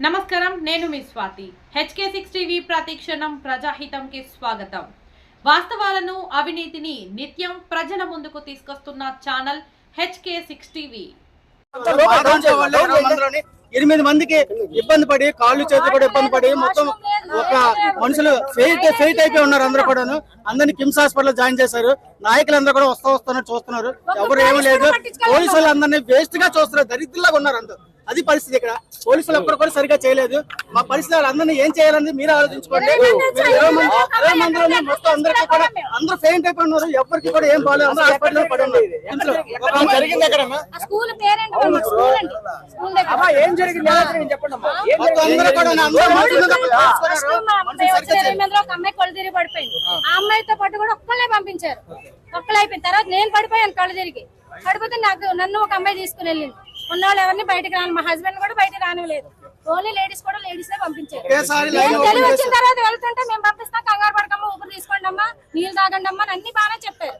నమస్కారం, నేను మీ Swathi. HK6 TV ప్రతిక్షణం ప్రజాహితంకి స్వాగతం. వాస్తవాలను, అవినీతిని నిత్యం ప్రజల ముందుకు తీసుకొస్తున్న ఛానల్ HK6 టీవీ. 8 మందికి ఇబ్బంది పడి కాళ్ళు చేతులు కూడా ఇబ్బంది పడి మొత్తం ఒక మనుషులు ఫెయిట్ అయిపోయి ఉన్నారు. అందరూ కూడాను అందరినీ కిమ్స్ హాస్పిటల్ జాయిన్ చేశారు. నాయకులందరూ కూడా వస్తున్నారు, చూస్తున్నారు. ఎవరు ఏమీ లేదు. పోలీసులు అందరినీ వేస్ట్ గా చూస్తున్నారు. దరిద్రులాగా ఉన్నారు అందరూ. అది పరిస్థితి. ఇక్కడ పోలీసులు ఒక్కరు కూడా సరిగ్గా చేయలేదు. మా పరిస్థితి వాళ్ళందరినీ ఏం చేయాలని మీరు ఆలోచించుకోండి. 20 మందిలో మొత్తం అందరికీ కూడా అందరూ ఫెయింట్ అయిపోయి ఉన్నారు. ఎవరికి కూడా ఏం బాగాలేదు. అందరూ హాస్పిటల్ పడి ఉన్నారు. జరిగింది ఎక్కడ అమ్మాయితో పాటు కూడా ఒక్కళ్ళే పంపించారు. ఒక్కళ్ళు అయిపోయిన తర్వాత నేను పడిపోయాను. కళ్ళు తిరిగి పడిపోతే నన్ను ఒక అమ్మాయి తీసుకుని వెళ్ళింది. ఉన్నవాళ్ళు ఎవరిని బయటకు రాను, మా హస్బెండ్ కూడా బయటకు రానివ్వలేదు. ఓన్లీ లేడీస్ కూడా లేడీసే పంపించారు. తెలివి వచ్చిన తర్వాత వెళ్తుంటే మేము పంపిస్తాం, కంగారు పడకమ్మా, ఊపిరి తీసుకోండి అమ్మా, నీళ్ళు తాగండి అమ్మా, అన్ని బాగానే చెప్పారు.